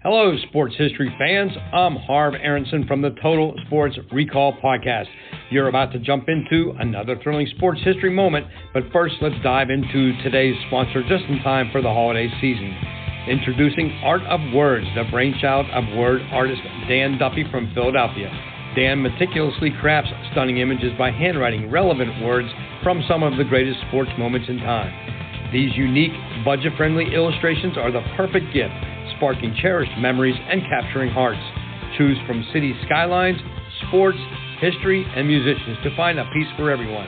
Hello, sports history fans. I'm Harv Aronson from the Total Sports Recall podcast. You're about to jump into another thrilling sports history moment, but first let's dive into today's sponsor just in time for the holiday season. Introducing Art of Words, the brainchild of word artist Dan Duffy from Philadelphia. Dan meticulously crafts stunning images by handwriting relevant words from some of the greatest sports moments in time. These unique, budget-friendly illustrations are the perfect gift, sparking cherished memories and capturing hearts. Choose from city skylines, sports, history, and musicians to find a piece for everyone.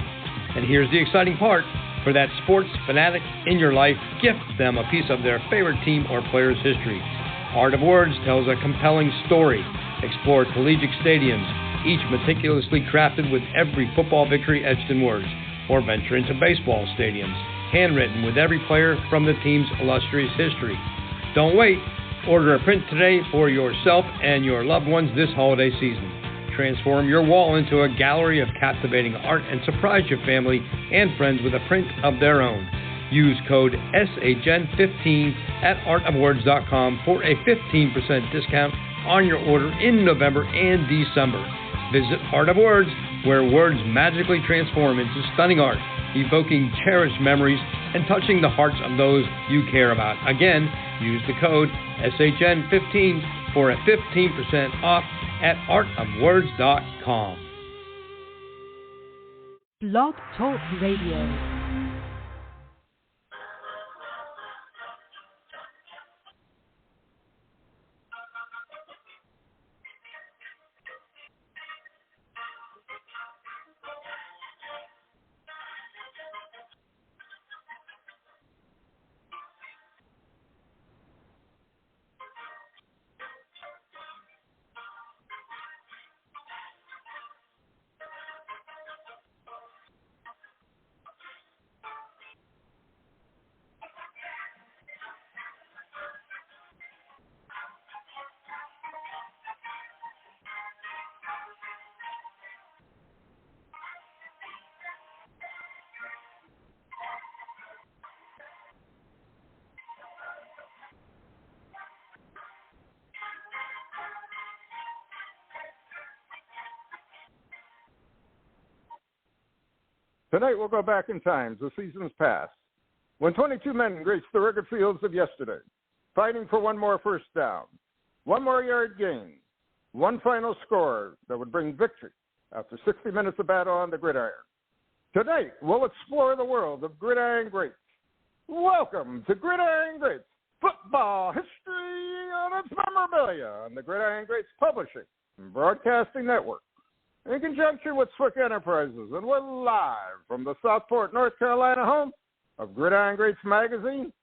And here's the exciting part. For that sports fanatic in your life, gift them a piece of their favorite team or player's history. Art of Words tells a compelling story. Explore collegiate stadiums, each meticulously crafted with every football victory etched in words. Or venture into baseball stadiums, handwritten with every player from the team's illustrious history. Don't wait. Order a print today for yourself and your loved ones this holiday season. Transform your wall into a gallery of captivating art and surprise your family and friends with a print of their own. Use code SHN15 at artofwords.com for a 15% discount on your order in November and December. Visit Art of Words, where words magically transform into stunning art, evoking cherished memories and touching the hearts of those you care about. Again, use the code SHN15 for a 15% off at artofwords.com. Blog Talk Radio. Tonight we'll go back in time to seasons past, when 22 men graced the rugged fields of yesterday, fighting for one more first down, one more yard gain, one final score that would bring victory after 60 minutes of battle on the gridiron. Tonight we'll explore the world of Gridiron Greats. Welcome to Gridiron Greats, football history on its memorabilia on the Gridiron Greats Publishing and Broadcasting Network. In conjunction with Swick Enterprises, and we're live from the Southport, North Carolina home of Gridiron Greats magazine.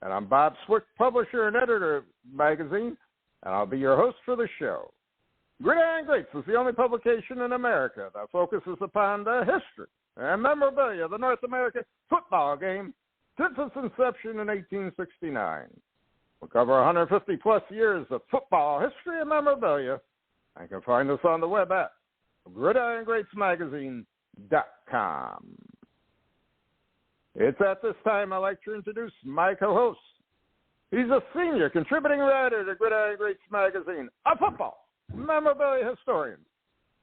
And I'm Bob Swick, publisher and editor of the magazine, and I'll be your host for the show. Gridiron Greats is the only publication in America that focuses upon the history and memorabilia of the North American football game since its inception in 1869. We'll cover 150-plus years of football history and memorabilia, and you can find us on the web at GridironGreatsMagazine.com. It's at this time I'd like to introduce my co-host. He's a senior contributing writer to Gridiron Greats Magazine, a football memorabilia historian,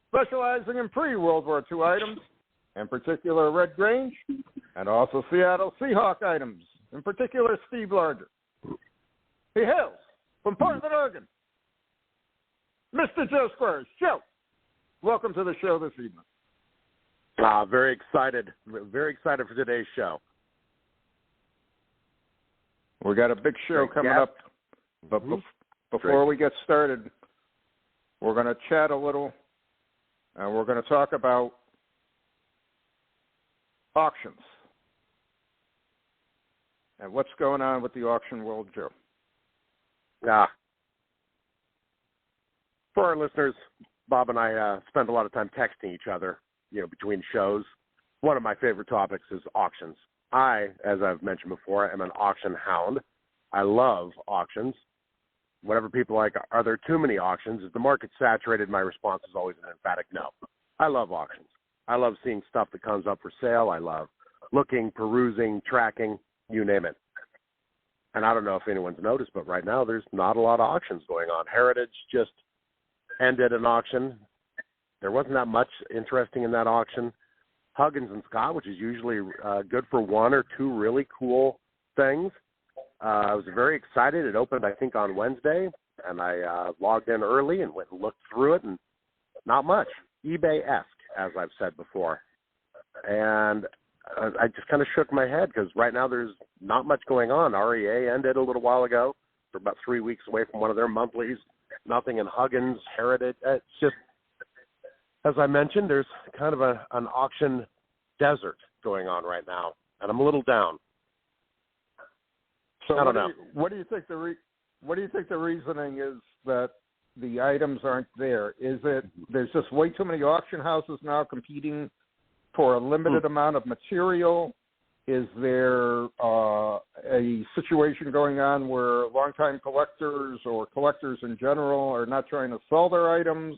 specializing in pre-World War II items, in particular Red Grange, and also Seattle Seahawk items, in particular Steve Larger. He hails from Portland, Oregon. Mr. Joe Squires. Joe, welcome to the show this evening. Very excited for today's show. We got a big show coming up, but before we get started, we're going to chat a little, and we're going to talk about auctions and what's going on with the auction world, Joe. For our listeners, Bob and I spend a lot of time texting each other, between shows. One of my favorite topics is auctions. I, as I've mentioned before, am an auction hound. I love auctions. Whenever people are like, are there too many auctions? Is the market saturated? My response is always an emphatic no. I love auctions. I love seeing stuff that comes up for sale. I love looking, perusing, tracking, you name it. and I don't know if anyone's noticed, but right now there's not a lot of auctions going on. Heritage just ended an auction. There wasn't that much interesting in that auction. Huggins and Scott, which is usually good for one or two really cool things. I was very excited. It opened, I think, on Wednesday, and I logged in early and went and looked through it, and not much. eBay-esque, as I've said before. And I just kind of shook my head because right now there's not much going on. REA ended a little while ago. They're about 3 weeks away from one of their monthlies. Nothing in Huggins, Heritage. It's just, as I mentioned, there's kind of an auction desert going on right now, and I'm a little down. So I don't know. What do you think the reasoning is that the items aren't there? Is it there's just way too many auction houses now competing for a limited amount of material? Is there a situation going on where longtime collectors or collectors in general are not trying to sell their items?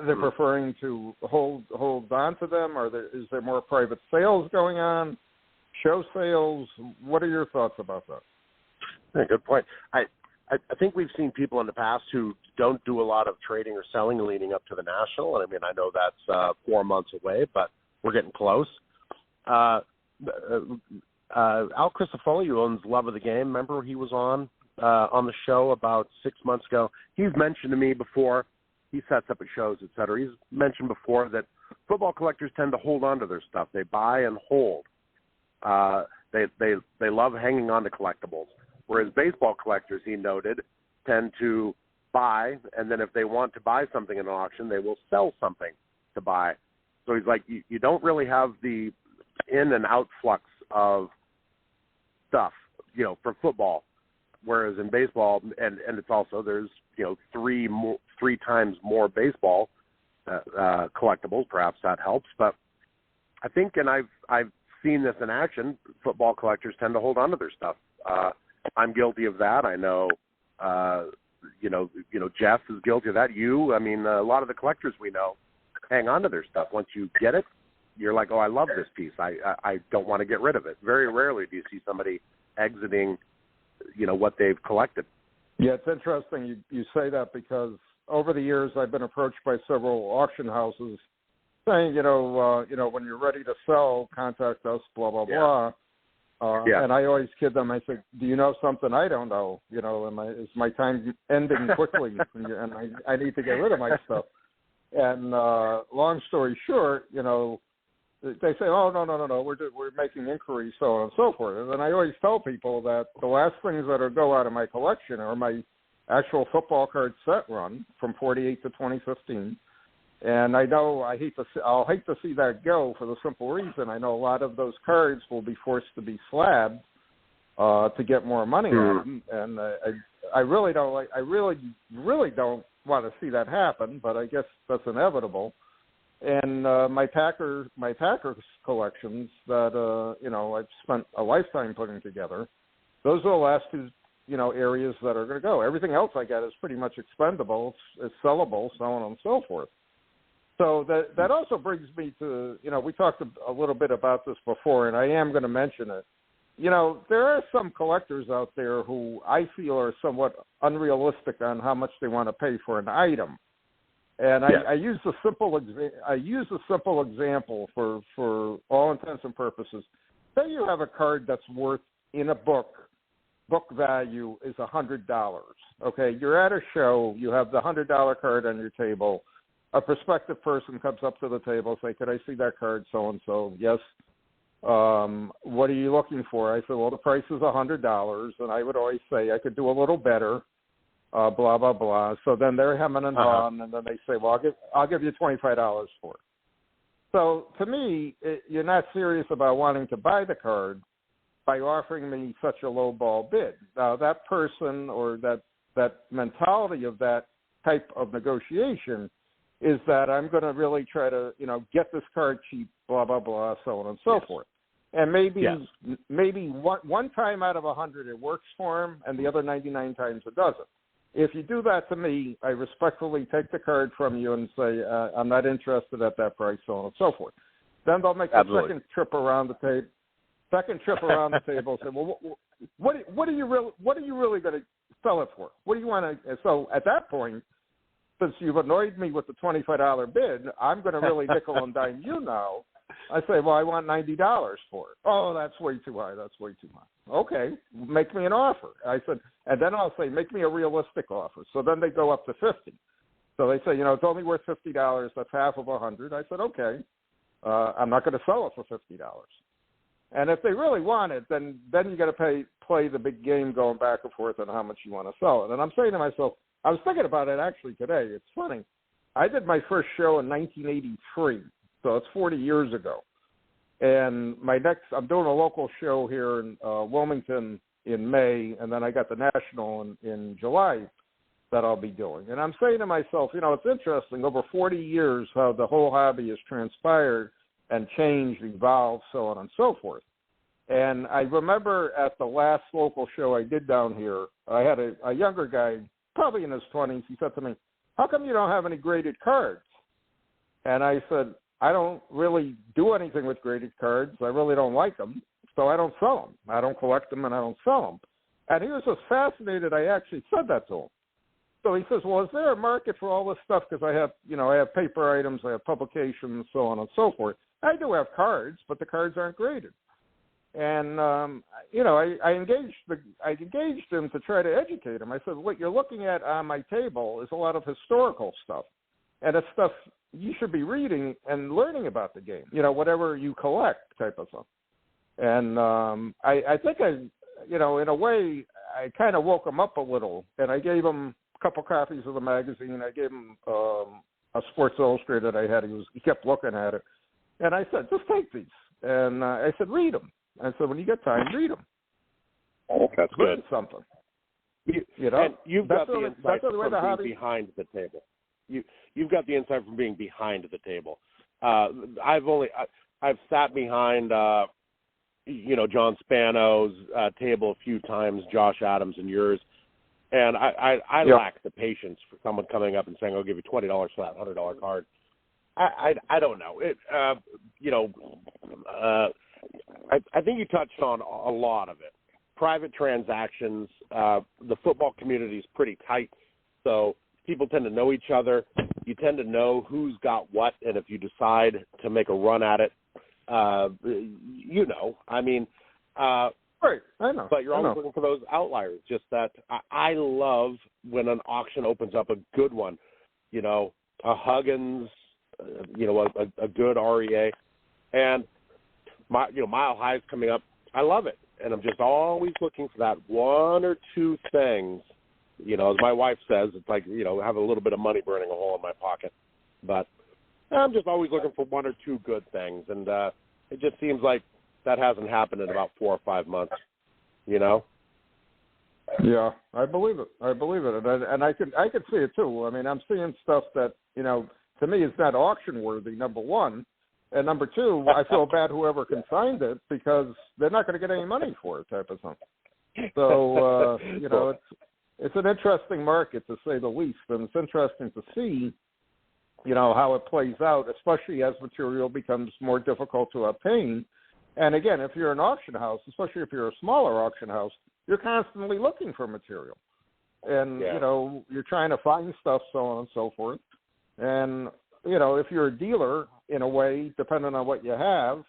They're preferring to hold on to them? Is there more private sales going on? Show sales? What are your thoughts about that? Yeah, good point. I think we've seen people in the past who don't do a lot of trading or selling leading up to the National. And I mean, I know that's 4 months away, but we're getting close. Al Crisafulli, who owns Love of the Game, remember he was on the show about 6 months ago. He's mentioned to me before, he sets up at shows, et cetera. He's mentioned before that football collectors tend to hold on to their stuff. They buy and hold. They love hanging on to collectibles. Whereas baseball collectors, he noted, tend to buy, and then if they want to buy something in an auction, they will sell something to buy. So he's like, you don't really have the in and out flux of stuff, for football. Whereas in baseball, and it's also, there's, three times more baseball collectibles. Perhaps that helps. But I think, and I've seen this in action, football collectors tend to hold on to their stuff. I'm guilty of that. I know, Jeff is guilty of that. A lot of the collectors we know hang on to their stuff. Once you get it, you're like, oh, I love this piece. I don't want to get rid of it. Very rarely do you see somebody exiting, what they've collected. Yeah, it's interesting you say that because over the years I've been approached by several auction houses saying, when you're ready to sell, contact us, blah, blah, blah. And I always kid them. I say, do you know something I don't know? Is my time ending quickly? And I need to get rid of my stuff. And long story short, they say, oh, no, we're making inquiries, so on and so forth. And then I always tell people that the last things that go out of my collection are my actual football card set run from 48 to 2015. And I know I'll hate to see that go for the simple reason I know a lot of those cards will be forced to be slabbed to get more money out of them. And I really don't really don't want to see that happen, but I guess that's inevitable. And my Packers collections that I've spent a lifetime putting together, those are the last two areas that are going to go. Everything else I got is pretty much expendable, it's sellable, so on and so forth. So that also brings me to, we talked a little bit about this before, and I am going to mention it. There are some collectors out there who I feel are somewhat unrealistic on how much they want to pay for an item. And I use a simple example for all intents and purposes. Say you have a card that's worth in a book value is $100. Okay, you're at a show, you have the $100 card on your table. A prospective person comes up to the table, say, could I see that card, so-and-so? Yes. What are you looking for? I said, well, the price is $100, and I would always say I could do a little better, blah, blah, blah. So then they're hemming and hawing, and then they say, well, I'll give you $25 for it. So to me, you're not serious about wanting to buy the card by offering me such a low ball bid. Now, that person or that mentality of that type of negotiation is that I'm going to really try to, get this card cheap, blah, blah, blah, so on and so forth. And maybe one time out of 100 it works for him, and the other 99 times it doesn't. If you do that to me, I respectfully take the card from you and say, I'm not interested at that price, so on and so forth. Then they'll make a second trip around the table. Second trip around the table, said, well, what are you really going to sell it for? What do you want to? So at that point, since you've annoyed me with the $25 bid, I'm going to really nickel and dime you now. I say, well, I want $90 for it. Oh, that's way too high. That's way too high. Okay, make me an offer. I said, and then I'll say, make me a realistic offer. So then they go up to $50. So they say, it's only worth $50. That's half of $100. I said, okay, I'm not going to sell it for $50. And if they really want it, then you got to play the big game going back and forth on how much you want to sell it. And I'm saying to myself, I was thinking about it actually today. It's funny. I did my first show in 1983, so it's 40 years ago. And I'm doing a local show here in Wilmington in May, and then I got the national in July that I'll be doing. And I'm saying to myself, it's interesting over 40 years how the whole hobby has transpired and changed, evolved, so on and so forth. And I remember at the last local show I did down here, I had a younger guy, probably in his 20s. He said to me, how come you don't have any graded cards? And I said, I don't really do anything with graded cards. I really don't like them, so I don't sell them. I don't collect them, and I don't sell them. And he was just fascinated I actually said that to him. So he says, well, is there a market for all this stuff? Because I have paper items, I have publications, so on and so forth. I do have cards, but the cards aren't graded. And, I engaged him to try to educate him. I said, what you're looking at on my table is a lot of historical stuff. And it's stuff you should be reading and learning about the game, whatever you collect type of stuff. And I think in a way, I kind of woke him up a little. And I gave him a couple copies of the magazine. I gave him a Sports Illustrated I had. He kept looking at it. And I said, just take these. And I said, read them. I said, when you get time, read them. Oh, that's good. Something. And you've got the insight from being behind the table. You've got the insight from being behind the table. I've sat behind, John Spano's table a few times, Josh Adams and yours, and I lack the patience for someone coming up and saying, "I'll give you $20 for that $100 card." I don't know. I think you touched on a lot of it. Private transactions, the football community is pretty tight, so people tend to know each other. You tend to know who's got what, and if you decide to make a run at it, right, I know. But you're always looking for those outliers. Just that I love when an auction opens up a good one, a Huggins, a good REA, and Mile High's coming up. I love it, and I'm just always looking for that one or two things. As my wife says, it's like, have a little bit of money burning a hole in my pocket. But I'm just always looking for one or two good things, and it just seems like that hasn't happened in about 4 or 5 months, Yeah, I believe it. And I could see it, too. I mean, I'm seeing stuff that, to me is not auction worthy, number one. And number two, I feel bad whoever consigned it because they're not going to get any money for it type of thing. So, it's an interesting market, to say the least, and it's interesting to see, how it plays out, especially as material becomes more difficult to obtain. And again, if you're an auction house, especially if you're a smaller auction house, you're constantly looking for material. And, you're trying to find stuff, so on and so forth. And, if you're a dealer, in a way, depending on what you have,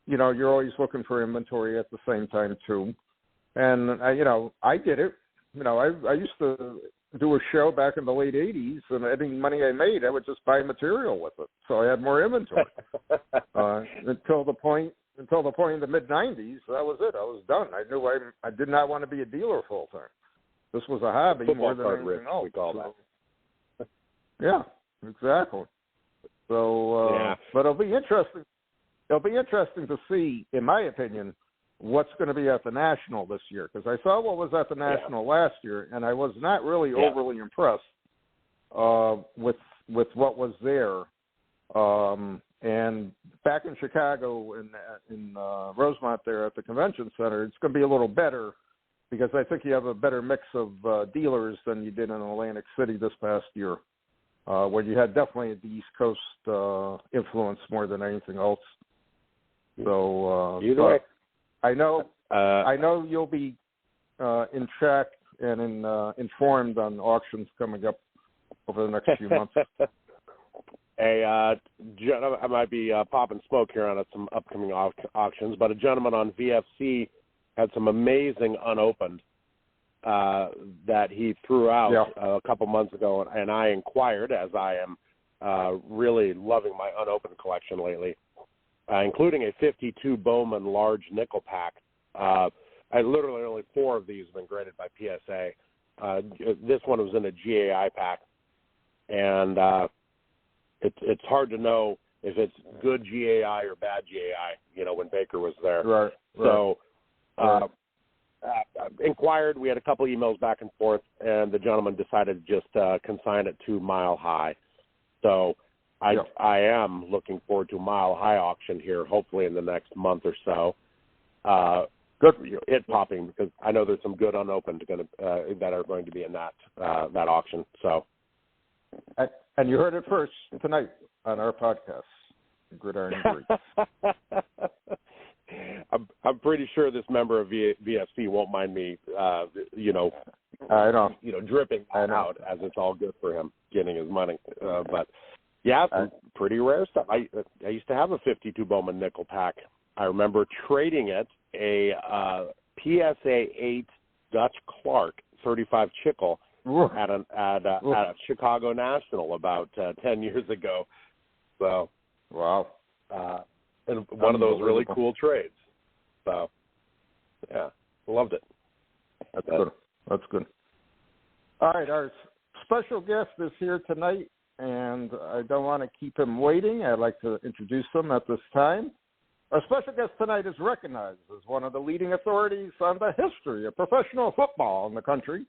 you're always looking for inventory at the same time, too. And, I did it. I used to do a show back in the late 80s, and any money I made, I would just buy material with it. So I had more inventory. Until the point in the mid-90s, that was it. I was done. I knew I did not want to be a dealer full-time. This was a hobby more than anything else. We call that. Yeah, exactly. So, but it'll be interesting. It'll be interesting to see, in my opinion, what's going to be at the National this year, because I saw what was at the National last year, and I was not really overly impressed with what was there. And back in Chicago, in Rosemont there at the Convention Center, it's going to be a little better because I think you have a better mix of dealers than you did in Atlantic City this past year, where you had definitely the East Coast influence more than anything else. So, either way. I know you'll be in check and informed on auctions coming up over the next few months. Hey, I might be popping smoke here on some upcoming auctions, but a gentleman on VFC had some amazing unopened that he threw out a couple months ago, and I inquired, as I am really loving my unopened collection lately, including a 52 Bowman large nickel pack. I literally only 4 of these have been graded by PSA. This one was in a GAI pack, and it's hard to know if it's good GAI or bad GAI, when Baker was there. Right. So inquired. We had a couple emails back and forth, and the gentleman decided to just consign it to Mile High. So I am looking forward to a Mile High auction here, hopefully in the next month or so. Good for you. It popping, because I know there's some good unopened that are going to be in that auction. So. And you heard it first tonight on our podcast, Gridiron Greats. I'm pretty sure this member of VFC won't mind me, I know. dripping out, as it's all good for him getting his money. But yeah, pretty rare stuff. I used to have a 52 Bowman nickel pack. I remember trading it a PSA 8 Dutch Clark 35 Chickle at a Chicago National about 10 years ago. So, wow. And one of those really cool trades. So, yeah, loved it. That's good. All right, our special guest is here tonight, and I don't want to keep him waiting. I'd like to introduce him at this time. Our special guest tonight is recognized as one of the leading authorities on the history of professional football in the country.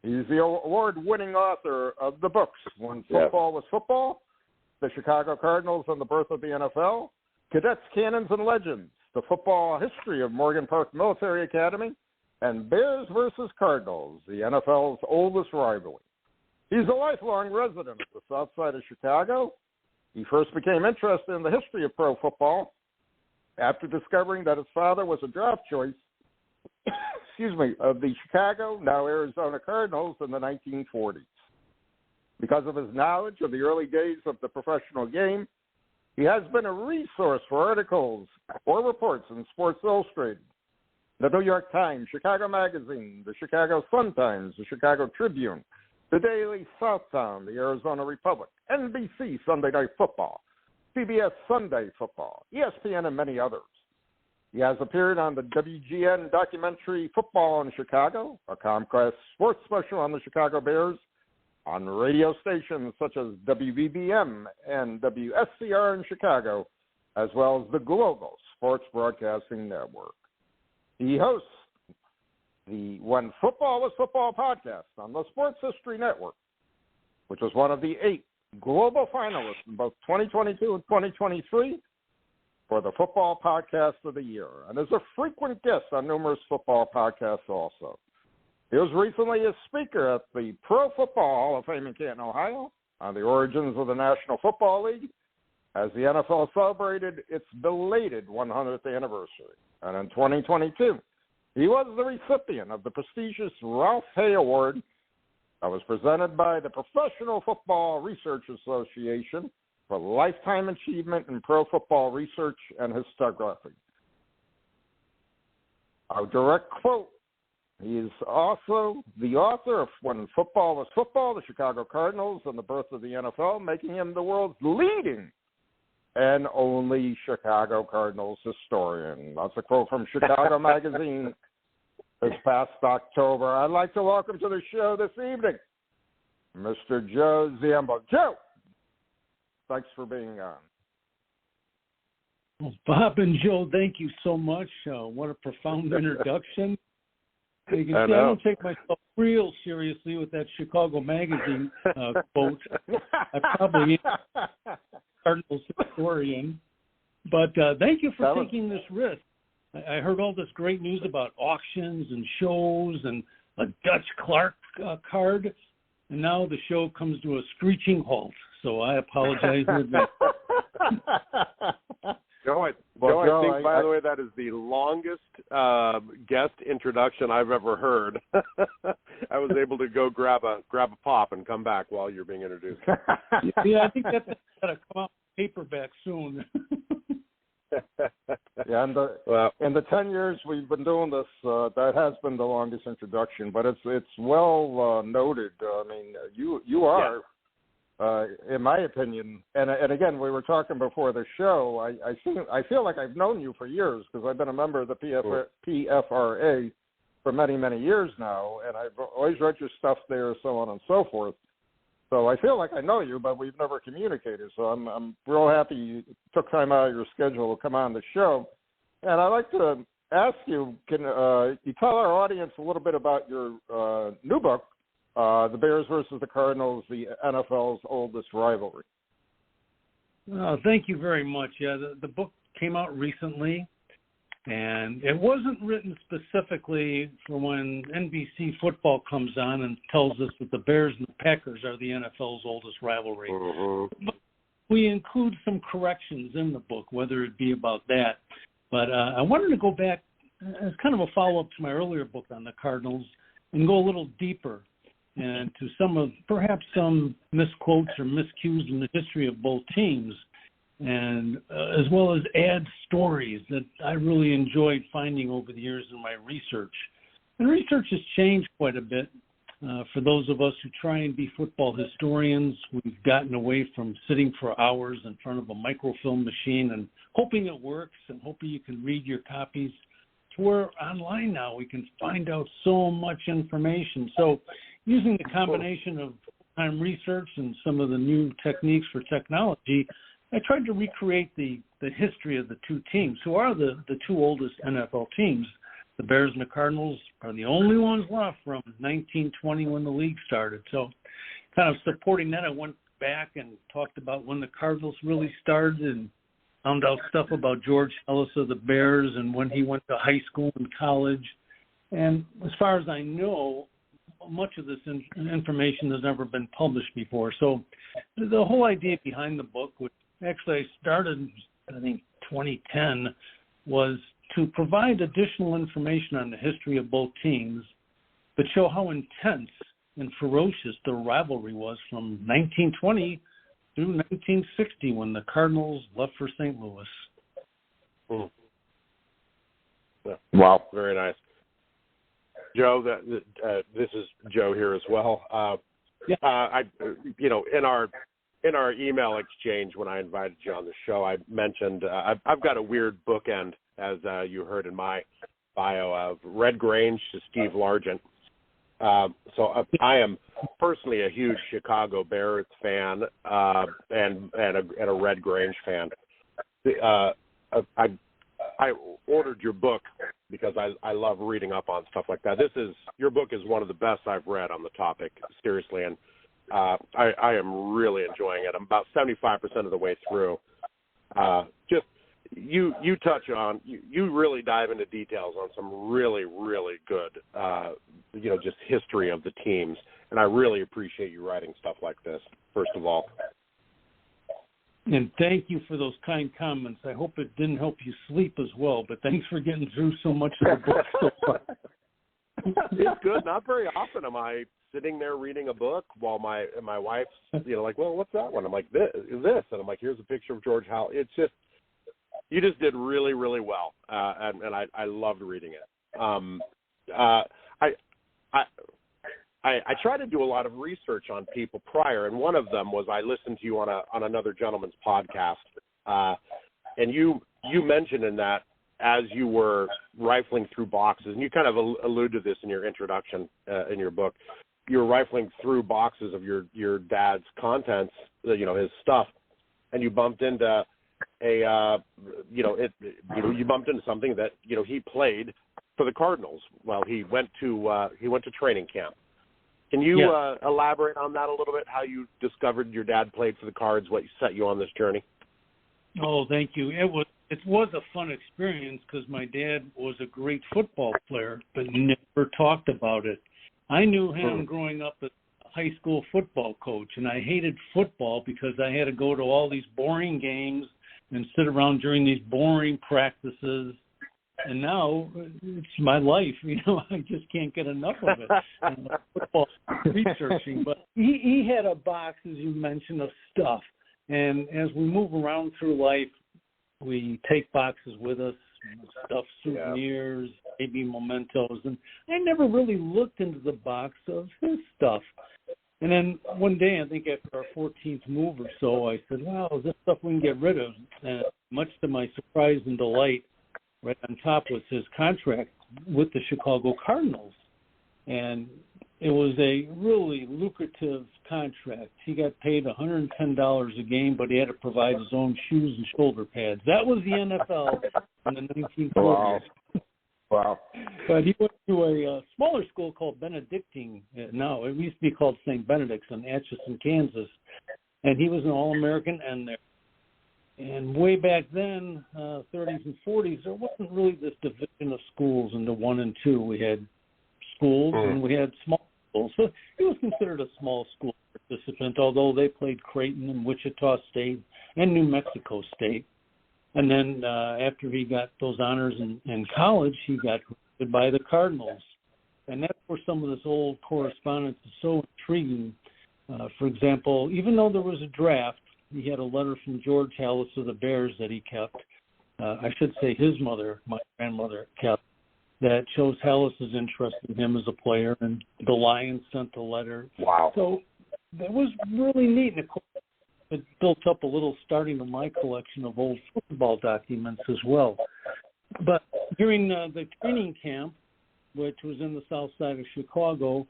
He's the award-winning author of the books, When Football Was Football, The Chicago Cardinals and the Birth of the NFL, Cadets, Cannons, and Legends, The Football History of Morgan Park Military Academy, and Bears versus Cardinals, the NFL's oldest rivalry. He's a lifelong resident of the South Side of Chicago. He first became interested in the history of pro football after discovering that his father was a draft choice of the Chicago, now Arizona Cardinals in the 1940s. Because of his knowledge of the early days of the professional game, he has been a resource for articles or reports in Sports Illustrated, the New York Times, Chicago Magazine, the Chicago Sun-Times, the Chicago Tribune, the Daily Southtown, the Arizona Republic, NBC Sunday Night Football, CBS Sunday Football, ESPN, and many others. He has appeared on the WGN documentary Football in Chicago, a Comcast sports special on the Chicago Bears, on radio stations such as WBBM and WSCR in Chicago, as well as the Global Sports Broadcasting Network. He hosts the When Football Was Football podcast on the Sports History Network, which was one of the 8 global finalists in both 2022 and 2023 for the Football Podcast of the Year, and is a frequent guest on numerous football podcasts also. He was recently a speaker at the Pro Football Hall of Fame in Canton, Ohio, on the origins of the National Football League, as the NFL celebrated its belated 100th anniversary. And in 2022, he was the recipient of the prestigious Ralph Hay Award that was presented by the Professional Football Research Association for lifetime achievement in pro football research and historiography. A direct quote, he is also the author of When Football Was Football, the Chicago Cardinals and the Birth of the NFL, making him the world's leading and only Chicago Cardinals historian. That's a quote from Chicago Magazine this past October. I'd like to welcome to the show this evening Mr. Joe Ziemba. Joe, thanks for being on. Well, Bob and Joe, thank you so much. What a profound introduction. You can see I don't take myself real seriously with that Chicago Magazine quote. I probably am a Cardinals historian. But thank you for taking this risk. I heard all this great news about auctions and shows and a Dutch Clark card, and now the show comes to a screeching halt. So I apologize in advance. Joe, I think, by the way, way, that is the longest guest introduction I've ever heard. I was able to go grab a pop and come back while you're being introduced. Yeah, I think that's got to come out paperback soon. Yeah, in the 10 years we've been doing this, that has been the longest introduction, but it's well noted. I mean, you are, in my opinion, and again, we were talking before the show. I feel like I've known you for years because I've been a member of the PFRA for many, many years now, and I've always read your stuff there, so on and so forth. So I feel like I know you, but we've never communicated. So I'm real happy you took time out of your schedule to come on the show. And I'd like to ask you, can you tell our audience a little bit about your new book, The Bears versus the Cardinals, the NFL's oldest rivalry? Thank you very much. Yeah, the book came out recently, and it wasn't written specifically for when NBC football comes on and tells us that the Bears and the Packers are the NFL's oldest rivalry. Mm-hmm. But we include some corrections in the book, whether it be about that. But I wanted to go back as kind of a follow-up to my earlier book on the Cardinals and go a little deeper and to perhaps some misquotes or miscues in the history of both teams, and as well as add stories that I really enjoyed finding over the years in my research. And research has changed quite a bit. For those of us who try and be football historians, we've gotten away from sitting for hours in front of a microfilm machine and hoping it works and hoping you can read your copies, to where online now we can find out so much information. So using the combination of time research and some of the new techniques for technology, I tried to recreate the history of the two teams, who are the two oldest NFL teams. The Bears and the Cardinals are the only ones left from 1920 when the league started. So kind of supporting that, I went back and talked about when the Cardinals really started and found out stuff about George Ellis of the Bears and when he went to high school and college. And as far as I know, much of this information has never been published before. So the whole idea behind the book, which actually I started, I think, 2010, was to provide additional information on the history of both teams, but show how intense and ferocious the rivalry was from 1920 through 1960 when the Cardinals left for St. Louis. Mm. Yeah. Wow, very nice. Joe, this is Joe here as well. In our email exchange when I invited you on the show, I mentioned I've got a weird bookend, as you heard in my bio, of Red Grange to Steve Largent. So I am personally a huge Chicago Bears fan and a Red Grange fan. I ordered your book because I love reading up on stuff like that. Your book is one of the best I've read on the topic, seriously, and I am really enjoying it. I'm about 75% of the way through. Just you touch on, you really dive into details on some really, really good, just history of the teams, and I really appreciate you writing stuff like this, first of all. And thank you for those kind comments. I hope it didn't help you sleep as well, but thanks for getting through so much of the book so far. It's good. Not very often am I sitting there reading a book while my wife's, like, well, what's that one? I'm like, this. And I'm like, here's a picture of George Howell. It's just, you just did really, really well. And I loved reading it. I try to do a lot of research on people prior, and one of them was I listened to you on another gentleman's podcast, and you mentioned in that, as you were rifling through boxes, and you kind of allude to this in your introduction in your book, you were rifling through boxes of your dad's contents, his stuff, and you bumped into you bumped into something that he played for the Cardinals while he went to training camp. Can you elaborate on that a little bit? How you discovered your dad played for the Cards, what set you on this journey? Oh, thank you. It was a fun experience because my dad was a great football player, but never talked about it. I knew him growing up as a high school football coach, and I hated football because I had to go to all these boring games and sit around during these boring practices And now it's my life. I just can't get enough of it. Football researching. But he had a box, as you mentioned, of stuff. And as we move around through life, we take boxes with us, stuff, souvenirs, maybe mementos. And I never really looked into the box of his stuff. And then one day, I think after our 14th move or so, I said, wow, this stuff we can get rid of. And much to my surprise and delight, right on top was his contract with the Chicago Cardinals. And it was a really lucrative contract. He got paid $110 a game, but he had to provide his own shoes and shoulder pads. That was the NFL in the 1940s. Wow. But he went to a smaller school called Benedictine. No, it used to be called St. Benedict's in Atchison, Kansas. And he was an All-American and there. And way back then, 30s and 40s, there wasn't really this division of schools into 1 and 2. We had schools and we had small schools. So he was considered a small school participant, although they played Creighton and Wichita State and New Mexico State. And then after he got those honors in college, he got drafted by the Cardinals. And that's where some of this old correspondence is so intriguing. For example, even though there was a draft, he had a letter from George Hallis of the Bears that he kept. I should say his mother, my grandmother, kept, that shows Hallis' interest in him as a player. And the Lions sent the letter. Wow. So that was really neat. And of course, it built up a little starting of my collection of old football documents as well. But during the training camp, which was in the south side of Chicago,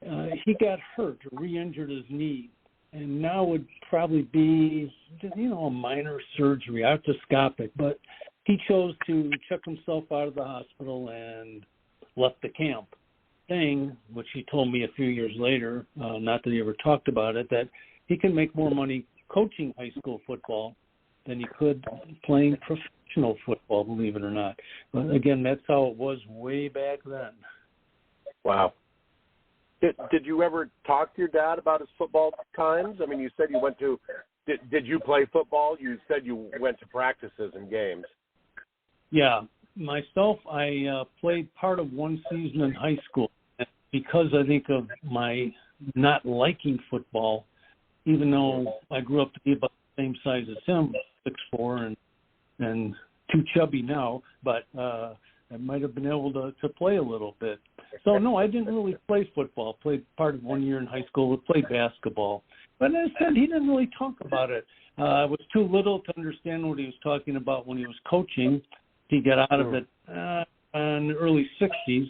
he got hurt or re-injured his knee. And now would probably be, a minor surgery, arthroscopic. But he chose to check himself out of the hospital and left the camp, saying, which he told me a few years later, not that he ever talked about it, that he can make more money coaching high school football than he could playing professional football, believe it or not. But again, that's how it was way back then. Wow. Did you ever talk to your dad about his football times? I mean, you said you went to – did you play football? You said you went to practices and games. Yeah. Myself, I played part of one season in high school. Because I think of my not liking football, even though I grew up to be about the same size as him, 6'4", and too chubby now, but I might have been able to play a little bit. So, no, I didn't really play football. Played part of 1 year in high school. I played basketball. But as I said, he didn't really talk about it. I was too little to understand what he was talking about when he was coaching. He got out of it in the early 60s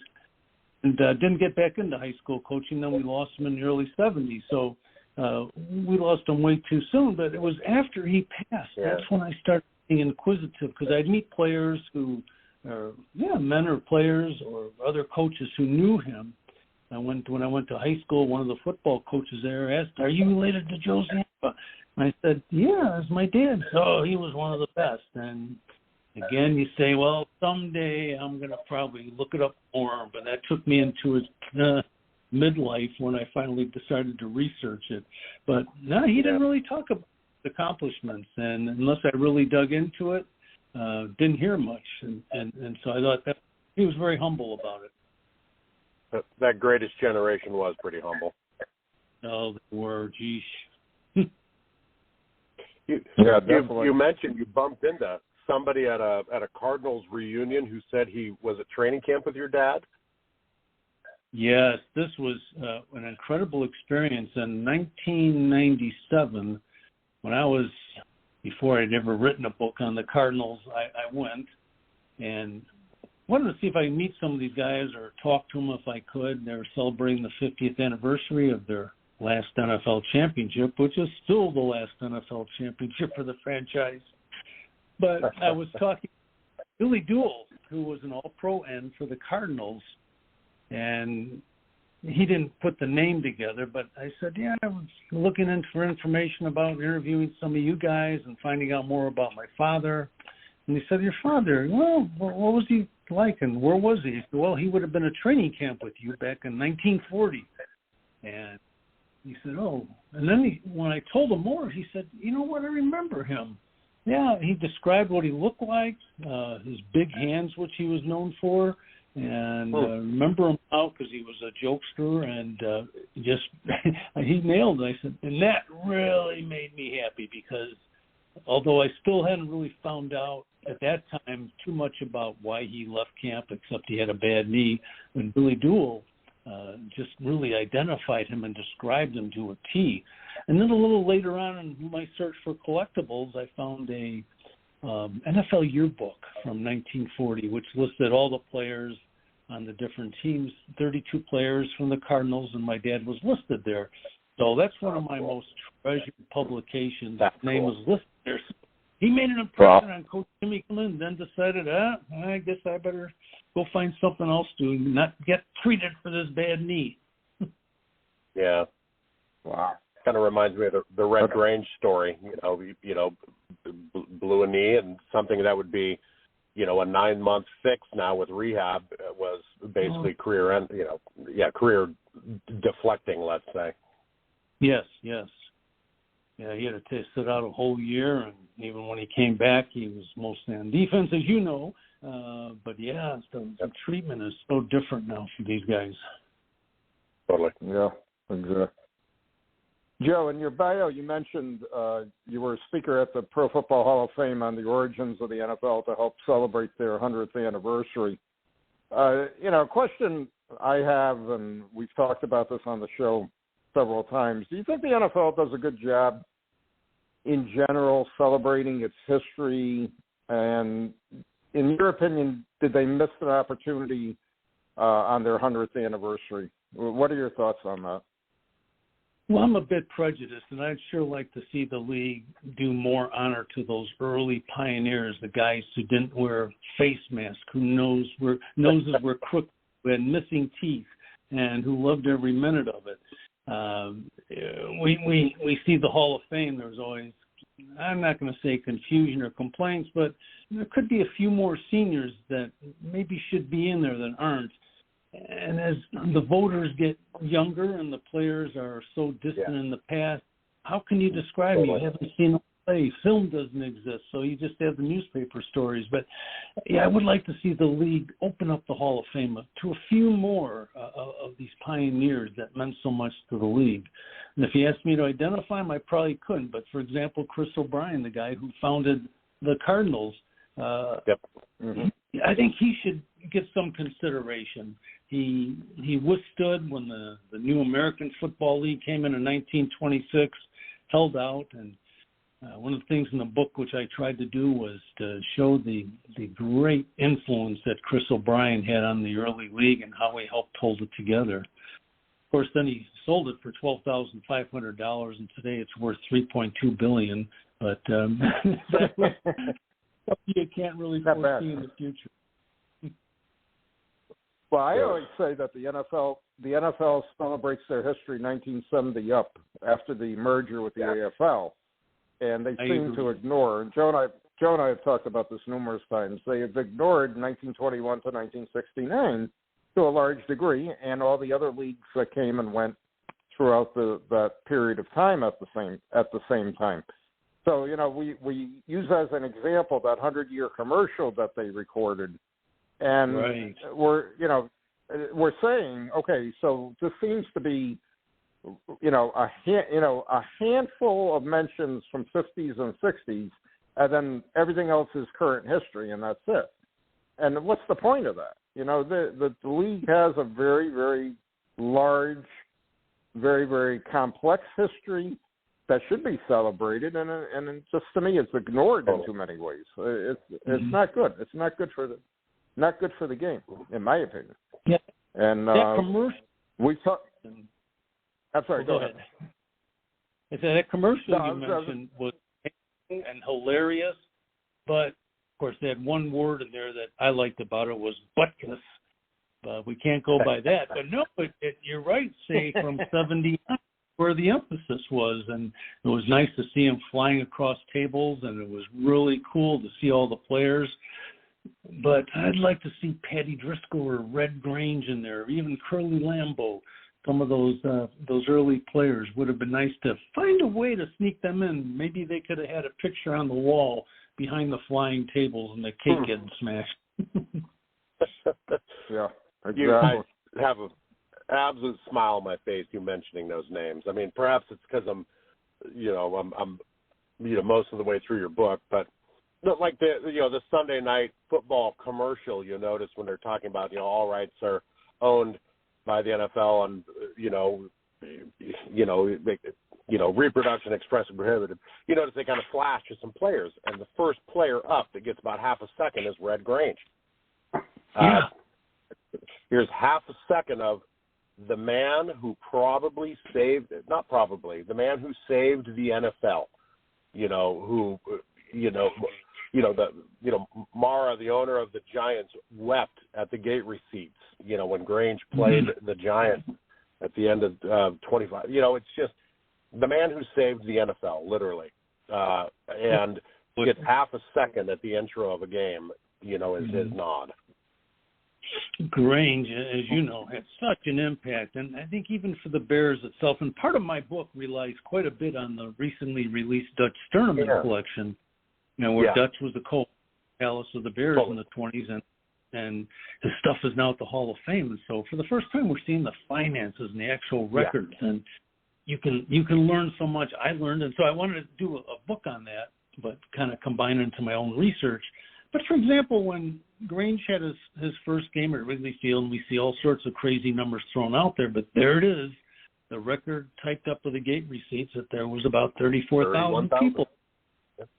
and didn't get back into high school coaching. Then we lost him in the early 70s. So we lost him way too soon. But it was after he passed. Yeah. That's when I started being inquisitive because I'd meet players who men or players or other coaches who knew him. When I went to high school, one of the football coaches there asked, "Are you related to Joe Zampa?" And I said, "Yeah, that's my dad." So he was one of the best. And again, you say, well, someday I'm going to probably look it up more. But that took me into his midlife when I finally decided to research it. But no, he didn't really talk about accomplishments. And unless I really dug into it, didn't hear much. And so I thought that he was very humble about it. That greatest generation was pretty humble. Oh, they were, geez. You mentioned you bumped into somebody at a Cardinals reunion who said he was at training camp with your dad? Yes, this was an incredible experience. In 1997, when I was, before I'd ever written a book on the Cardinals, I went and wanted to see if I could meet some of these guys or talk to them if I could. They were celebrating the 50th anniversary of their last NFL championship, which is still the last NFL championship for the franchise. But I was talking to Billy Dewell, who was an all-pro end for the Cardinals, and he didn't put the name together, but I said, yeah, I was looking in for information about interviewing some of you guys and finding out more about my father. And he said, your father, well, what was he like and where was he? He said, well, he would have been at training camp with you back in 1940. And he said, oh. And then when I told him more, he said, you know what, I remember him. he described what he looked like, his big hands, which he was known for, and remember him out because he was a jokester, and just he nailed it. I said, and that really made me happy because although I still hadn't really found out at that time too much about why he left camp, except he had a bad knee, and Billy Duell just really identified him and described him to a T. And then a little later on in my search for collectibles, I found a NFL yearbook from 1940, which listed all the players on the different teams, 32 players from the Cardinals, and my dad was listed there. So that's one of my most treasured publications. His name was listed there. So he made an impression on Coach Jimmy Cleveland, then decided, I guess I better go find something else to not get treated for this bad knee. Yeah. Wow. Kind of reminds me of the Red Grange story. Blew a knee, and something that would be, a 9-month fix now with rehab was basically career deflecting, let's say. Yes. Yeah, he had to sit out a whole year, and even when he came back, he was mostly on defense, as you know. But the treatment is so different now for these guys. Totally. Yeah, exactly. Joe, in your bio, you mentioned you were a speaker at the Pro Football Hall of Fame on the origins of the NFL to help celebrate their 100th anniversary. A question I have, and we've talked about this on the show several times, do you think the NFL does a good job in general celebrating its history? And in your opinion, did they miss an opportunity on their 100th anniversary? What are your thoughts on that? Well, I'm a bit prejudiced, and I'd sure like to see the league do more honor to those early pioneers, the guys who didn't wear face masks, whose noses were crooked, who had missing teeth, and who loved every minute of it. We see the Hall of Fame. There's always, I'm not going to say confusion or complaints, but there could be a few more seniors that maybe should be in there that aren't. And as the voters get younger and the players are so distant in the past, how can you describe it? You haven't seen them play. Film doesn't exist, so you just have the newspaper stories. But, I would like to see the league open up the Hall of Fame to a few more of these pioneers that meant so much to the league. And if you asked me to identify them, I probably couldn't. But, for example, Chris O'Brien, the guy who founded the Cardinals, I think he should get some consideration. He withstood when the new American Football League came in 1926, held out, and one of the things in the book which I tried to do was to show the great influence that Chris O'Brien had on the early league and how he helped hold it together. Of course, then he sold it for $12,500, and today it's worth $3.2 billion. But you can't really foresee in the future. Well, I always say that the NFL celebrates their history 1970 up after the merger with the AFL, and they seem to ignore. And Joe and I have talked about this numerous times. They have ignored 1921 to 1969 to a large degree, and all the other leagues that came and went throughout that period of time at the same time. So we use as an example that 100-year commercial that they recorded. And we're saying, okay, so this seems to be, a handful of mentions from 50s and 60s, and then everything else is current history, and that's it. And what's the point of that? The league has a very, very large, very, very complex history that should be celebrated, and just to me, it's ignored in too many ways. It's not good. It's not good for the game, in my opinion. Yeah. And that commercial. I'm sorry. Go ahead. That commercial you mentioned was and hilarious, but of course they had one word in there that I liked about it was butkus. But we can't go by that. But no, you're right. Say from 70 where the emphasis was, and it was nice to see him flying across tables, and it was really cool to see all the players. But I'd like to see Patty Driscoll or Red Grange in there, even Curly Lambeau. Some of those early players would have been nice to find a way to sneak them in. Maybe they could have had a picture on the wall behind the flying tables and the cake getting smashed. Yeah, You exactly. have an absolute smile on my face you mentioning those names. I mean, perhaps it's because I'm most of the way through your book, but like the Sunday night football commercial, you notice when they're talking about, all rights are owned by the NFL and, reproduction expressly prohibited. You notice they kind of flash to some players, and the first player up that gets about half a second is Red Grange. Here's half a second of the man who the man who saved the NFL. Mara, the owner of the Giants, wept at the gate receipts, when Grange played the Giants at the end of 25. It's just the man who saved the NFL, literally, and gets half a second at the intro of a game, is his nod. Grange, as you know, had such an impact, and I think even for the Bears itself, and part of my book relies quite a bit on the recently released Dutch Sterneman collection, where Dutch was the coach, Alice of the Bears in the 20s, and his stuff is now at the Hall of Fame. And so for the first time, we're seeing the finances and the actual records, and you can learn so much. I learned, and so I wanted to do a book on that, but kind of combine it into my own research. But for example, when Grange had his first game at Wrigley Field, and we see all sorts of crazy numbers thrown out there, but there it is, the record typed up with the gate receipts that there was about 34,000 people.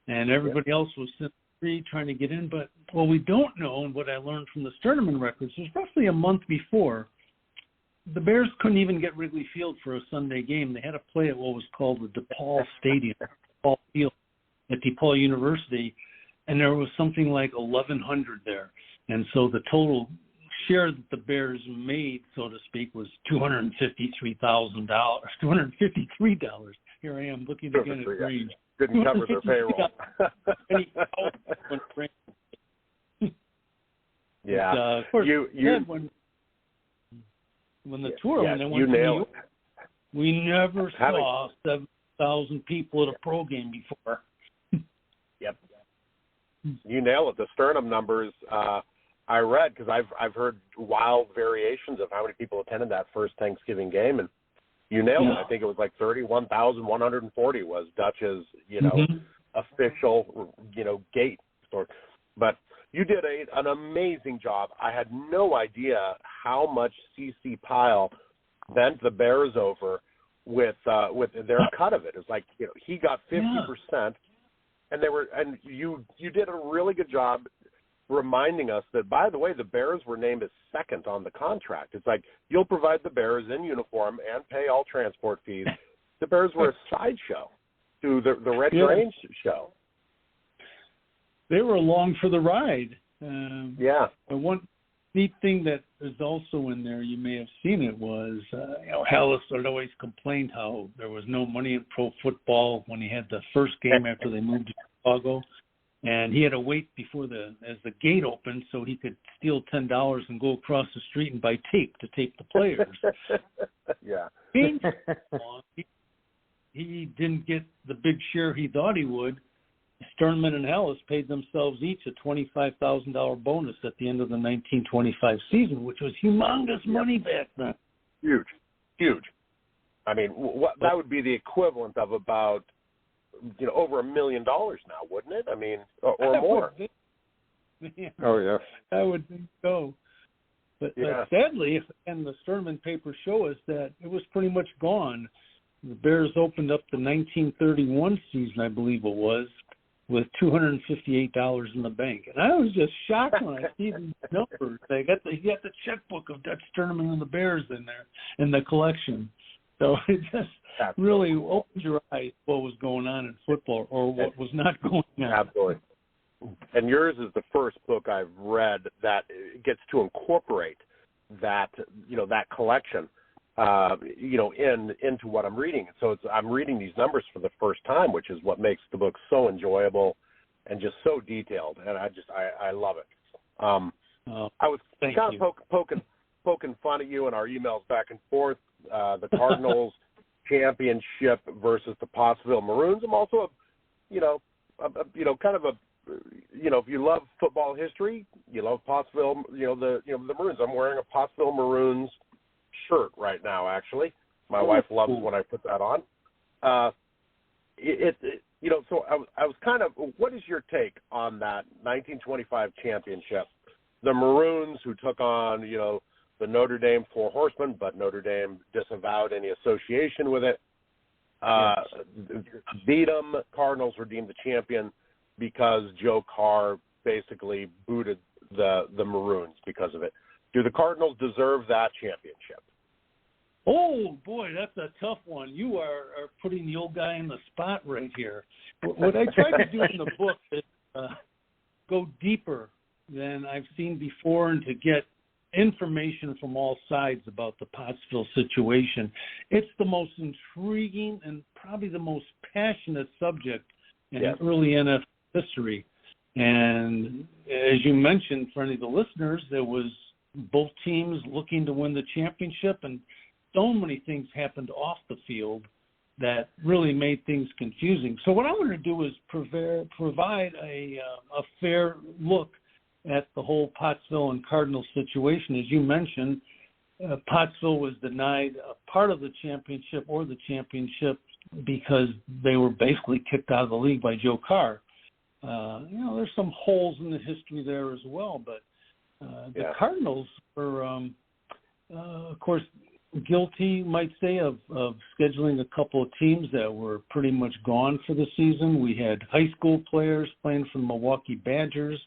And everybody else was free trying to get in. But what we don't know, and what I learned from the Sterneman records, was roughly a month before, the Bears couldn't even get Wrigley Field for a Sunday game. They had to play at what was called the DePaul Stadium, DePaul Field at DePaul University, and there was something like 1,100 there. And so the total share that the Bears made, so to speak, was $253,000. Here I am looking again at Grange. Didn't cover their payroll. Yeah. But, of course, when the tour when they went to New York, we never saw 7,000 people at a pro game before. Yep. You nail it. The Sternum numbers I read, because I've heard wild variations of how many people attended that first Thanksgiving game, and you nailed it. I think it was like 31,140 was Dutch's, official, gate store. But you did an amazing job. I had no idea how much C.C. Pyle bent the Bears over with their cut of it. It was like, he got 50%, and you did a really good job reminding us that, by the way, the Bears were named as second on the contract. It's like, you'll provide the Bears in uniform and pay all transport fees. The Bears were a sideshow to the Red Grange show. They were along for the ride. And one neat thing that is also in there, you may have seen it, was Hallis had always complained how there was no money in pro football when he had the first game after they moved to Chicago. And he had to wait as the gate opened so he could steal $10 and go across the street and buy tape to tape the players. He didn't get the big share he thought he would. Sternman and Hallis paid themselves each a $25,000 bonus at the end of the 1925 season, which was humongous money back then. Huge. I mean, that would be the equivalent of about over $1 million now, wouldn't it? I mean, or more. Oh, yeah. I would think so. But sadly, and the Sternman papers show us that it was pretty much gone. The Bears opened up the 1931 season, I believe it was, with $258 in the bank. And I was just shocked when I see these numbers. He got the checkbook of Dutch Sterneman and the Bears in there in the collection. So it just really opened your eyes what was going on in football, or what was not going on. Absolutely. And yours is the first book I've read that gets to incorporate that, that collection, into what I'm reading. So I'm reading these numbers for the first time, which is what makes the book so enjoyable and just so detailed. And I love it. I was kind of poking fun at you in our emails back and forth. The Cardinals championship versus the Pottsville Maroons. I'm also, kind of if you love football history, you love Pottsville, the Maroons. I'm wearing a Pottsville Maroons shirt right now, actually. My wife loves when I put that on. So I was kind of, what is your take on that 1925 championship? The Maroons, who took on, the Notre Dame Four Horsemen, but Notre Dame disavowed any association with it. Beat them. Cardinals redeemed the champion because Joe Carr basically booted the Maroons because of it. Do the Cardinals deserve that championship? Oh, boy, that's a tough one. You are putting the old guy in the spot right here. What I try to do in the book is go deeper than I've seen before and to get information from all sides about the Pottsville situation. It's the most intriguing and probably the most passionate subject in early NFL history. And as you mentioned, for any of the listeners, there was both teams looking to win the championship, and so many things happened off the field that really made things confusing. So what I want to do is provide a fair look at the whole Pottsville and Cardinals situation. As you mentioned, Pottsville was denied a part of the championship because they were basically kicked out of the league by Joe Carr. There's some holes in the history there as well, but the Cardinals were, of course, guilty, might say, of scheduling a couple of teams that were pretty much gone for the season. We had high school players playing for the Milwaukee Badgers.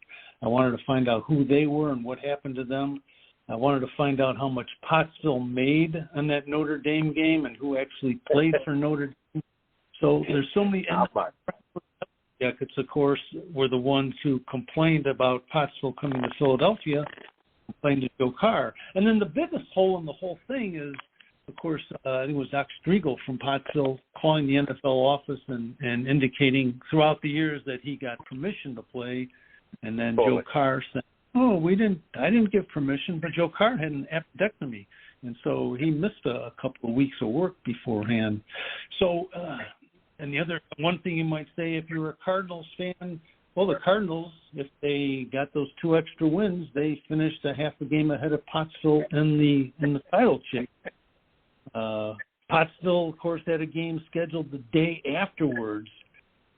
I wanted to find out who they were and what happened to them. I wanted to find out how much Pottsville made on that Notre Dame game and who actually played for Notre Dame. So there's so many jackets, of course, were the ones who complained about Pottsville coming to Philadelphia, complained to Joe Carr. And then the biggest hole in the whole thing is, of course, I think it was Doc Striegel from Pottsville calling the NFL office and indicating throughout the years that he got permission to play. And then Joe Carr said, I didn't give permission, but Joe Carr had an appendectomy. And so he missed a couple of weeks of work beforehand. So, and the other one thing you might say, if you're a Cardinals fan, well, the Cardinals, if they got those 2 extra wins, they finished a half a game ahead of Pottsville in the title chase. Pottsville, of course, had a game scheduled the day afterwards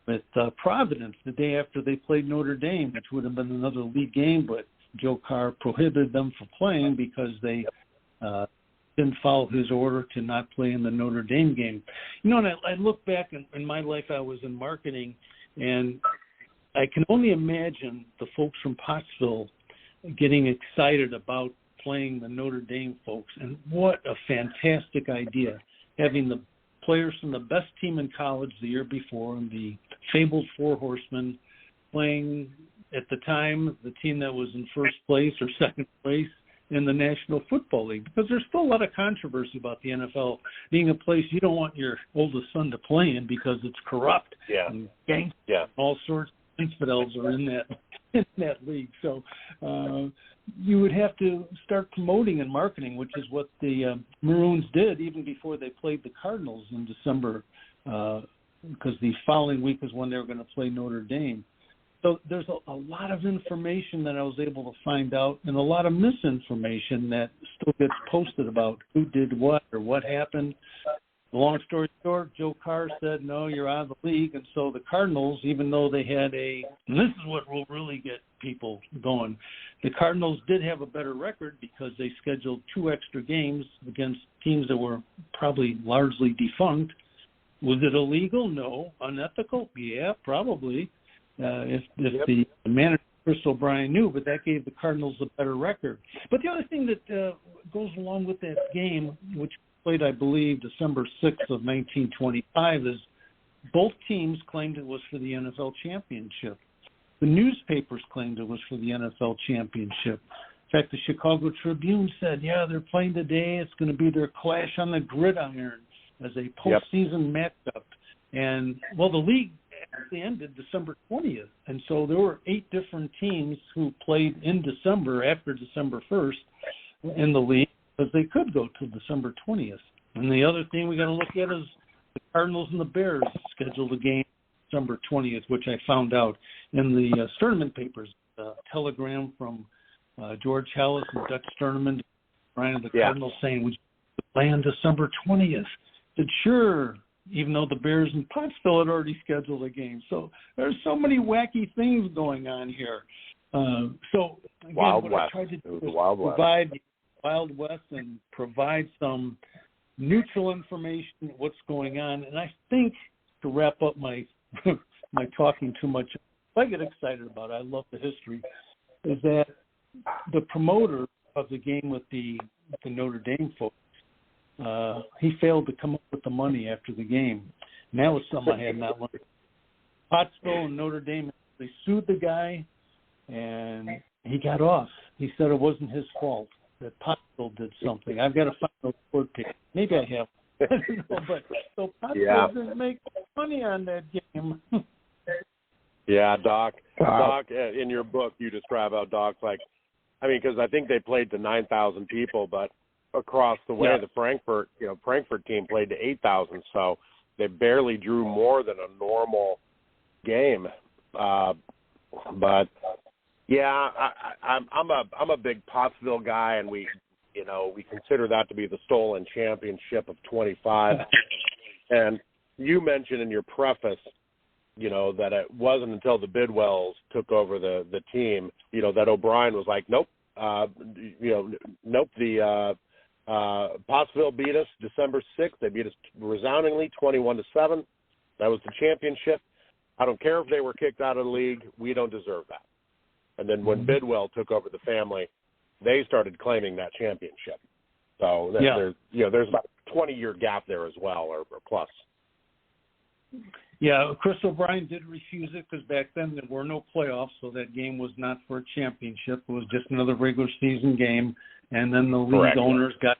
with Providence, the day after they played Notre Dame, which would have been another league game, but Joe Carr prohibited them from playing because they didn't follow his order to not play in the Notre Dame game. And I look back in my life, I was in marketing, and I can only imagine the folks from Pottsville getting excited about playing the Notre Dame folks. And what a fantastic idea, having the players from the best team in college the year before, and the fabled Four Horsemen, playing at the time the team that was in first place or second place in the National Football League, because there's still a lot of controversy about the NFL being a place you don't want your oldest son to play in because it's corrupt and gangsters, all sorts of infidels are in that league. So you would have to start promoting and marketing, which is what the Maroons did even before they played the Cardinals in December, because the following week is when they were going to play Notre Dame. So there's a lot of information that I was able to find out, and a lot of misinformation that still gets posted about who did what or what happened. Long story short, Joe Carr said, no, you're out of the league. And so the Cardinals, even though they had and this is what will really get people going, the Cardinals did have a better record because they scheduled 2 extra games against teams that were probably largely defunct. Was it illegal? No. Unethical? Yeah, probably. If the manager, Chris O'Brien, knew, but that gave the Cardinals a better record. But the other thing that goes along with that game, which played, I believe, December 6th of 1925, is both teams claimed it was for the NFL championship. The newspapers claimed it was for the NFL championship. In fact, the Chicago Tribune said, they're playing today. It's going to be their clash on the gridiron as a postseason matchup. And, well, the league actually ended December 20th. And so there were 8 different teams who played in December after December 1st in the league, because they could go to December 20th. And the other thing we got to look at is the Cardinals and the Bears scheduled a game December 20th, which I found out in the Sturdivant papers. Telegram from George Hallis and Dutch Sturdivant, Brian of the Cardinals, saying, would you play on December 20th? I said, sure, even though the Bears in Pottsville had already scheduled a game. So there's so many wacky things going on here. So, again, Wild what West. I tried to do It was was Wild West. provide the Wild West and provide some neutral information, what's going on. And I think, to wrap up my my talking too much, I get excited about it, I love the history, is that the promoter of the game with the Notre Dame folks, he failed to come up with the money after the game. And that was something I had not learned. Pottsville and Notre Dame, they sued the guy, and he got off. He said it wasn't his fault, that Pottsville did something. I've got to find those court papers. Maybe I have. I don't know, but so Pottsville didn't make money on that game. Yeah, Doc, in your book, you describe how Doc's like, I mean, because I think they played to 9,000 people, but across the way, the Frankfurt team played to 8,000, so they barely drew more than a normal game. But yeah, I'm a big Pottsville guy, and we consider that to be the stolen championship of 25. And you mentioned in your preface, that it wasn't until the Bidwells took over the team, that O'Brien was like, nope, the Pottsville beat us December 6th. They beat us resoundingly 21-7. That was the championship. I don't care if they were kicked out of the league. We don't deserve that. And then when Bidwell took over the family, they started claiming that championship. So there's about a 20-year gap there as well, or plus. Yeah, Chris O'Brien did refuse it because back then there were no playoffs, so that game was not for a championship. It was just another regular season game. And then the league owners got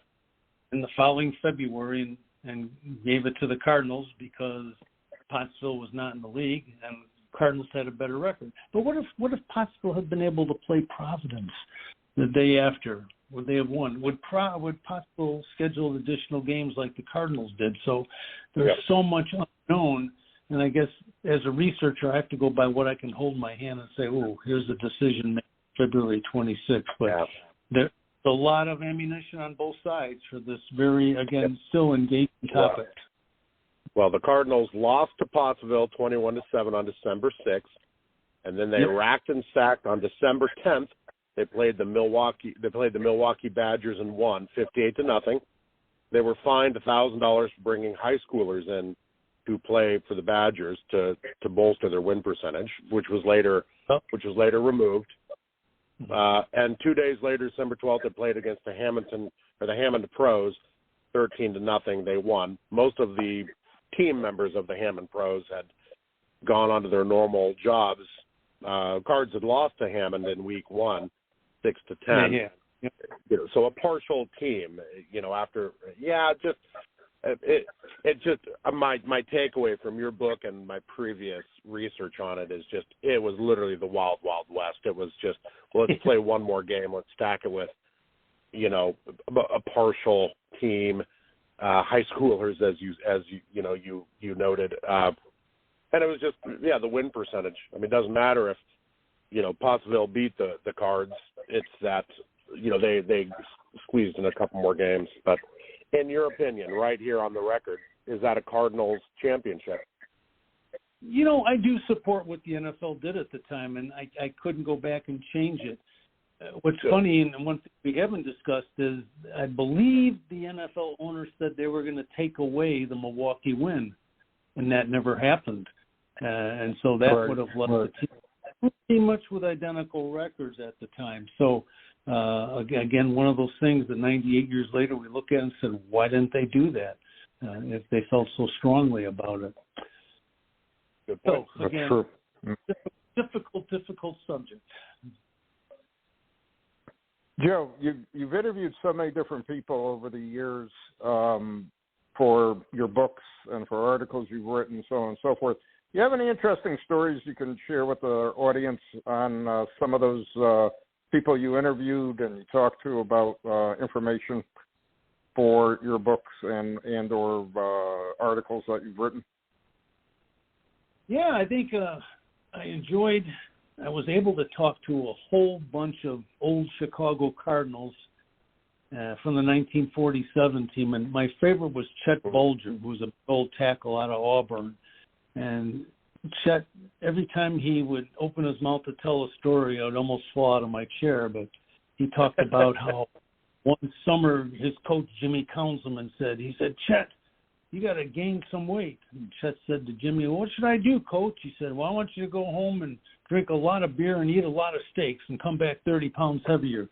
in the following February and gave it to the Cardinals because Pottsville was not in the league and Cardinals had a better record. But what if Pottsville had been able to play Providence the day after? Would they have won? Would Pottsville schedule additional games like the Cardinals did? So there's so much unknown. And I guess as a researcher, I have to go by what I can hold in my hand and say, oh, here's the decision made February 26th. But there's a lot of ammunition on both sides for this very, again, still engaging topic. Well, the Cardinals lost to Pottsville 21-7 on December 6th, and then they racked and stacked on December 10th. They played the Milwaukee Badgers and won 58-0. They were fined $1,000 for bringing high schoolers in to play for the Badgers to bolster their win percentage, which was later removed. And 2 days later, December 12th, they played against the Hammond Pros, 13-0. They won. Most of the team members of the Hammond Pros had gone on to their normal jobs. Cards had lost to Hammond in week 1, 6-10. So a partial team, after my takeaway from your book and my previous research on it is just, it was literally the wild, wild west. It was just, let's play one more game. Let's stack it with, a partial team, high schoolers, as you noted. And it was just, the win percentage. I mean, it doesn't matter if, Pottsville beat the Cards. It's that, they squeezed in a couple more games. But in your opinion, right here on the record, is that a Cardinals championship? I do support what the NFL did at the time, and I couldn't go back and change it. What's funny, and one thing we haven't discussed, is I believe the NFL owners said they were going to take away the Milwaukee win, and that never happened. And so that would have left the team pretty much with identical records at the time. So, again, one of those things that 98 years later we look at and said, why didn't they do that if they felt so strongly about it? Good point. So, again, difficult subject. Joe, you've interviewed so many different people over the years for your books and for articles you've written, so on and so forth. Do you have any interesting stories you can share with the audience on some of those people you interviewed and you talked to about information for your books and or articles that you've written? Yeah, I think I was able to talk to a whole bunch of old Chicago Cardinals from the 1947 team, and my favorite was Chet Bulger, who was an old tackle out of Auburn. And Chet, every time he would open his mouth to tell a story, I would almost fall out of my chair, but he talked about how one summer his coach, Jimmy Councilman, said, Chet, you got to gain some weight. And Chet said to Jimmy, well, what should I do, Coach? He said, well, I want you to go home and drink a lot of beer and eat a lot of steaks and come back 30 pounds heavier.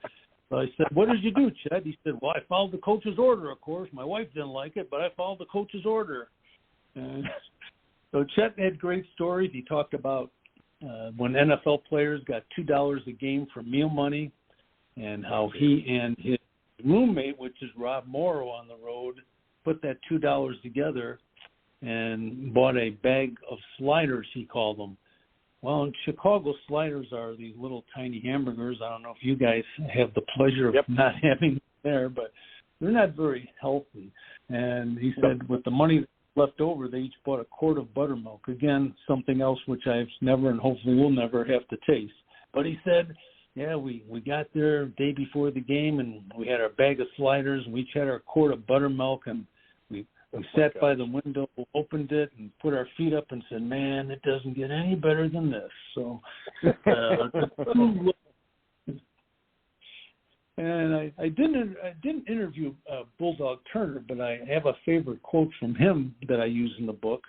So I said, what did you do, Chet? He said, well, I followed the coach's order, of course. My wife didn't like it, but I followed the coach's order. And so Chet had great stories. He talked about when NFL players got $2 a game for meal money and how he and his roommate, which is Rob Morrow on the road, put that $2 together and bought a bag of sliders, he called them. Well, in Chicago, sliders are these little tiny hamburgers. I don't know if you guys have the pleasure of not having them there, but they're not very healthy. And he said with the money left over, they each bought a quart of buttermilk. Again, something else which I've never and hopefully will never have to taste. But he said, yeah, we got there the day before the game, and we had our bag of sliders, and we each had our quart of buttermilk, and we sat by the window, opened it, and put our feet up and said, man, it doesn't get any better than this. So, and I didn't interview Bulldog Turner, but I have a favorite quote from him that I use in the book.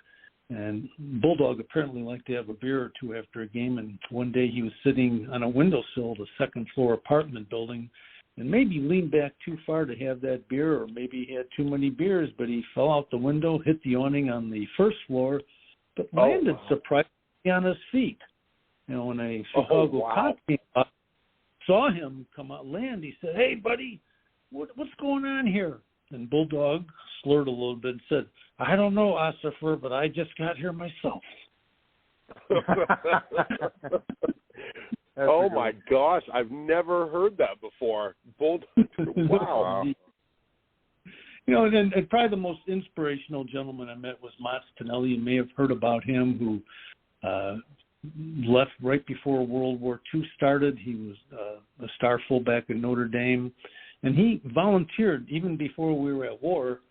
And Bulldog apparently liked to have a beer or two after a game, and one day he was sitting on a windowsill of a second-floor apartment building and maybe leaned back too far to have that beer, or maybe he had too many beers, but he fell out the window, hit the awning on the first floor, but landed surprisingly on his feet. You know, when a Chicago cop came up, saw him come out land, he said, hey, buddy, what's going on here? And Bulldog slurred a little bit and said, I don't know, Ossifer, but I just got here myself. Oh, my gosh. I've never heard that before. Bulldog. Wow. You know, and probably the most inspirational gentleman I met was Mats Tonelli. You may have heard about him, who left right before World War II started. He was a star fullback at Notre Dame. And he volunteered even before we were at war,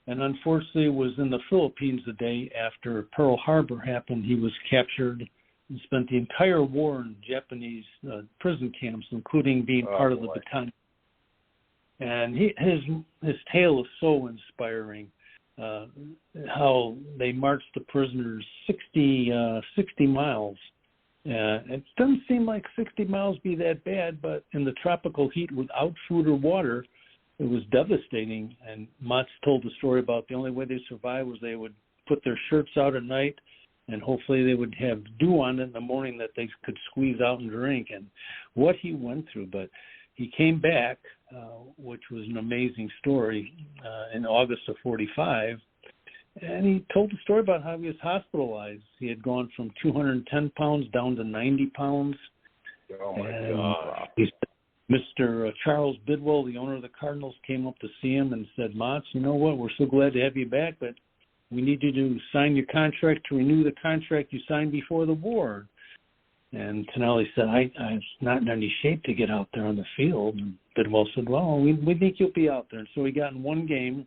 and unfortunately was in the Philippines the day after Pearl Harbor happened. He was captured and spent the entire war in Japanese prison camps, including being part of the battalion. And his tale is so inspiring, how they marched the prisoners 60 miles. It doesn't seem like 60 miles be that bad, but in the tropical heat without food or water, it was devastating. And Mats told the story about the only way they survived was they would put their shirts out at night, and hopefully they would have dew on it in the morning that they could squeeze out and drink, and what he went through. But he came back, which was an amazing story, in August of 45. And he told the story about how he was hospitalized. He had gone from 210 pounds down to 90 pounds. Oh, my God. Mr. Charles Bidwell, the owner of the Cardinals, came up to see him and said, Mats, you know what, we're so glad to have you back, but we need you to sign your contract to renew the contract you signed before the war. And Tonelli said, I'm not in any shape to get out there on the field. And Bidwell said, well, we think you'll be out there. And so he got in one game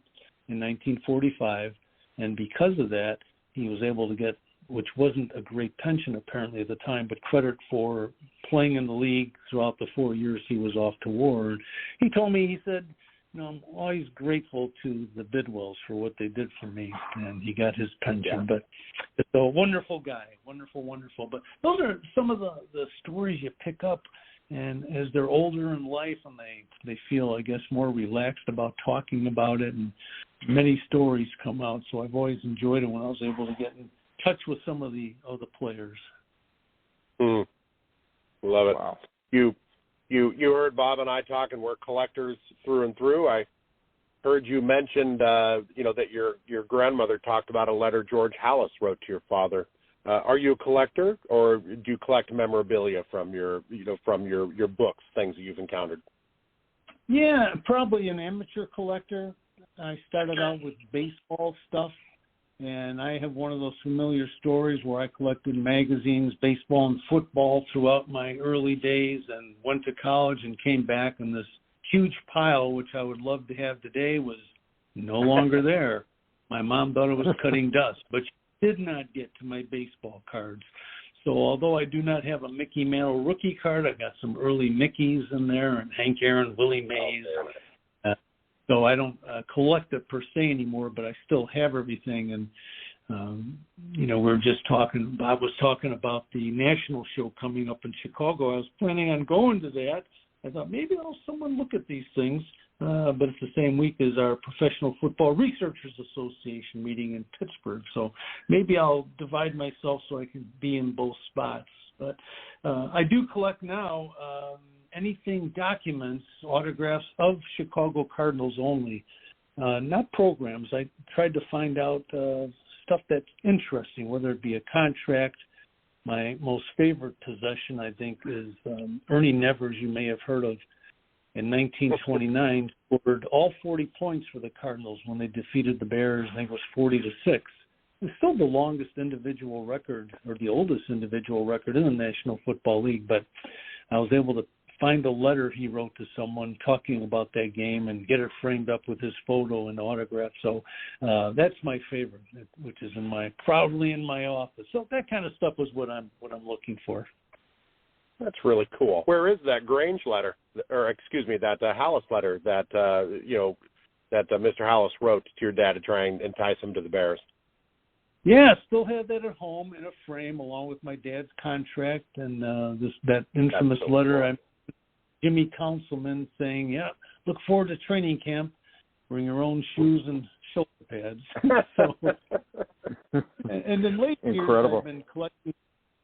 in 1945. And because of that, he was able to get, which wasn't a great pension apparently at the time, but credit for playing in the league throughout the 4 years he was off to war. And he told me, he said, you know, I'm always grateful to the Bidwells for what they did for me. And he got his pension. Yeah. But it's a wonderful guy, wonderful. But those are some of the stories you pick up. And as they're older in life and they feel, I guess, more relaxed about talking about it, and many stories come out. So I've always enjoyed it when I was able to get in touch with some of the players. Love it. Wow. You heard Bob and I talking. We're collectors through and through. I heard you mentioned, that your grandmother talked about a letter George Halas wrote to your father. Are you a collector, or do you collect memorabilia from your books, things that you've encountered? Yeah, probably an amateur collector. I started out with baseball stuff, And I have one of those familiar stories where I collected magazines, baseball and football throughout my early days, and went to college and came back, and this huge pile, which I would love to have today, was no longer there. My mom thought it was cutting dust, but she did not get to my baseball cards. So although I do not have a Mickey Mantle rookie card, I got some early Mickeys in there, and Hank Aaron, Willie Mays. So I don't collect it per se anymore, but I still have everything. And, we're just talking, Bob was talking about the national show coming up in Chicago. I was planning on going to that. I thought maybe I'll someone look at these things. But it's the same week as our Professional Football Researchers Association meeting in Pittsburgh. So maybe I'll divide myself so I can be in both spots. But I do collect now anything documents, autographs of Chicago Cardinals only, not programs. I tried to find out stuff that's interesting, whether it be a contract. My most favorite possession, I think, is Ernie Nevers, you may have heard of, in 1929, scored all 40 points for the Cardinals when they defeated the Bears. I think it was 40-6. It's still the longest individual record, or the oldest individual record in the National Football League, but I was able to find a letter he wrote to someone talking about that game and get it framed up with his photo and autograph. So that's my favorite, which is proudly in my office. So that kind of stuff is what I'm looking for. That's really cool. Where is that Grange letter, or excuse me, that Hallis letter that Mr. Hallis wrote to your dad to try and entice him to the Bears? Yeah, still have that at home in a frame along with my dad's contract and that infamous letter. Jimmy Councilman saying, "Yeah, look forward to training camp. Bring your own shoes and shoulder pads." And then later years, I've been collecting,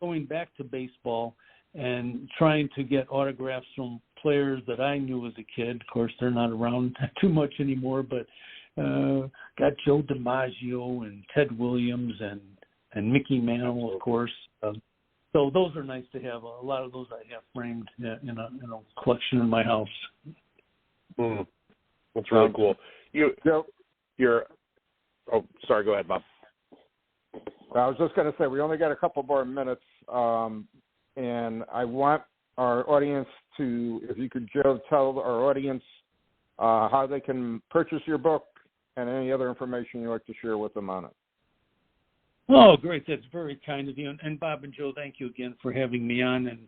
going back to baseball, and trying to get autographs from players that I knew as a kid. Of course, they're not around too much anymore, but got Joe DiMaggio and Ted Williams and Mickey Mantle, of course. So those are nice to have. A lot of those I have framed in a collection in my house. That's really cool. Sorry, go ahead, Bob. I was just going to say, we only got a couple more minutes. And I want our audience to, if you could, Joe, tell our audience how they can purchase your book and any other information you'd like to share with them on it. Oh, great. That's very kind of you. And Bob and Joe, thank you again for having me on. And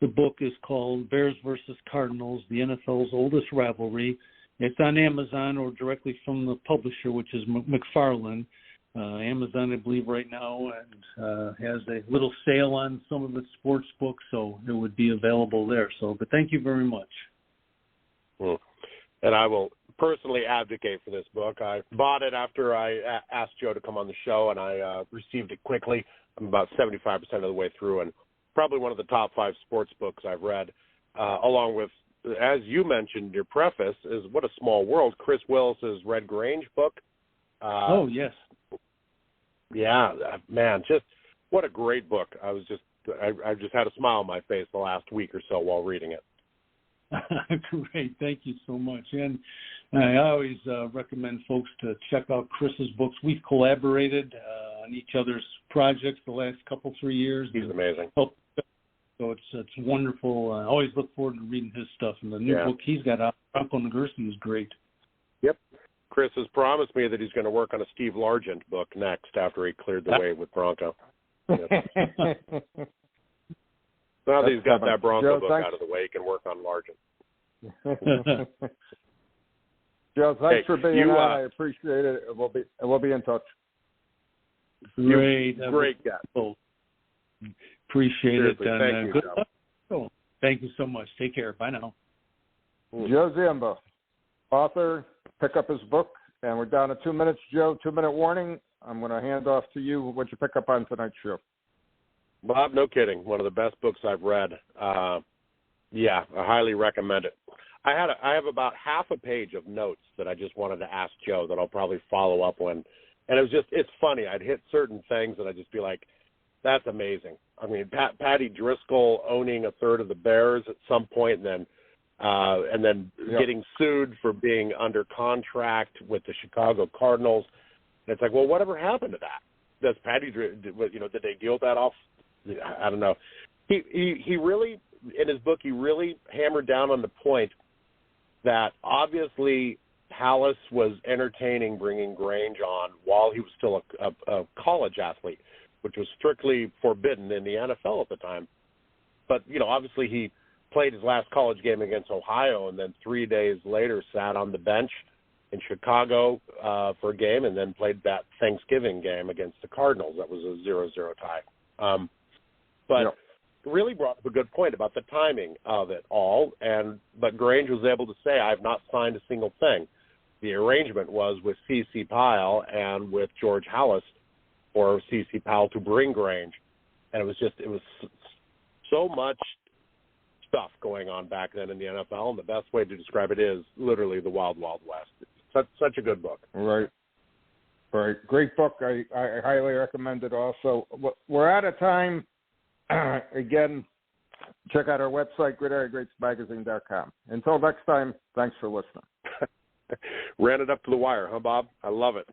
the book is called Bears versus Cardinals, the NFL's Oldest Rivalry. It's on Amazon or directly from the publisher, which is McFarlane. Amazon, I believe, right now and has a little sale on some of its sports books, so it would be available there. But thank you very much. And I will personally advocate for this book. I bought it after I asked Joe to come on the show, and I received it quickly. I'm about 75% of the way through, and probably one of the top 5 sports books I've read, along with, as you mentioned, your preface is What a Small World, Chris Willis's Red Grange book. Oh, yes. Yeah, man, just what a great book. I just had a smile on my face the last week or so while reading it. Great. Thank you so much. And I always recommend folks to check out Chris's books. We've collaborated on each other's projects the last 3 years. He's amazing. So it's wonderful. I always look forward to reading his stuff. And the new book he's got out, Uncle Nagurski, is great. Yep. Chris has promised me that he's going to work on a Steve Largent book next after he cleared the way with Bronco. Yep. Now that he's got that Bronco book out of the way, he can work on Largent. Joe, thanks for being on. I appreciate it. We'll be in touch. Great. Great guy. Appreciate it. And, thank you, good luck. Thank you so much. Take care. Bye now. Joe Ziemba, author. Pick up his book, and we're down to 2 minutes. Joe, 2-minute warning. I'm going to hand off to you what you pick up on tonight's show. Bob, no kidding. One of the best books I've read. I highly recommend it. I have about half a page of notes that I just wanted to ask Joe that I'll probably follow up on. And it's funny. I'd hit certain things and I'd just be like, that's amazing. I mean, Patty Driscoll owning a third of the Bears at some point, and then getting sued for being under contract with the Chicago Cardinals. And it's like, well, whatever happened to that? Does Patty, did they deal with that off? I don't know. He really, in his book, he really hammered down on the point that obviously Halas was entertaining bringing Grange on while he was still a college athlete, which was strictly forbidden in the NFL at the time. But, obviously he played his last college game against Ohio and then 3 days later sat on the bench in Chicago for a game and then played that Thanksgiving game against the Cardinals. That was a 0-0 tie. Really brought up a good point about the timing of it all. But Grange was able to say, I've not signed a single thing. The arrangement was with C.C. Pyle and with George Halas for C.C. Pyle to bring Grange. And it was so much stuff going on back then in the NFL, and the best way to describe it is literally the Wild Wild West. It's such a good book. Right. Great book. I highly recommend it also. We're out of time. Again, check out our website, gridirongreatsmagazine.com. Until next time, thanks for listening. Ran it up to the wire, huh, Bob? I love it.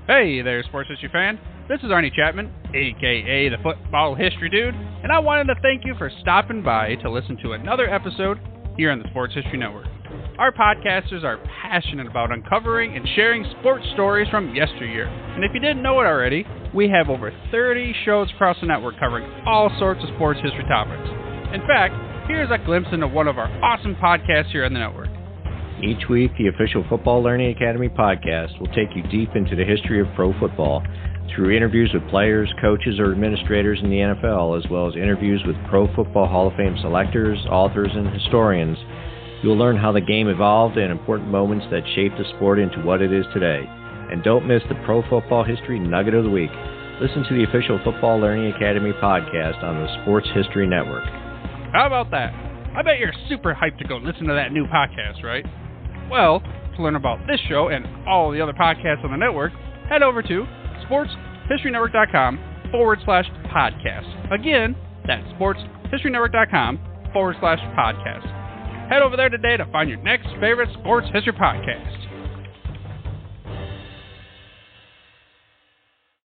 Hey there, sports history fan. This is Arnie Chapman, a.k.a. the Football History Dude, and I wanted to thank you for stopping by to listen to another episode here on the Sports History Network. Our podcasters are passionate about uncovering and sharing sports stories from yesteryear. And if you didn't know it already, we have over 30 shows across the network covering all sorts of sports history topics. In fact, here's a glimpse into one of our awesome podcasts here on the network. Each week, the official Football Learning Academy podcast will take you deep into the history of pro football through interviews with players, coaches, or administrators in the NFL, as well as interviews with Pro Football Hall of Fame selectors, authors, and historians. You'll learn how the game evolved and important moments that shaped the sport into what it is today. And don't miss the Pro Football History Nugget of the Week. Listen to the official Football Learning Academy podcast on the Sports History Network. How about that? I bet you're super hyped to go listen to that new podcast, right? Well, to learn about this show and all the other podcasts on the network, head over to sportshistorynetwork.com/podcast. Again, that's sportshistorynetwork.com/podcast. Head over there today to find your next favorite sports history podcast.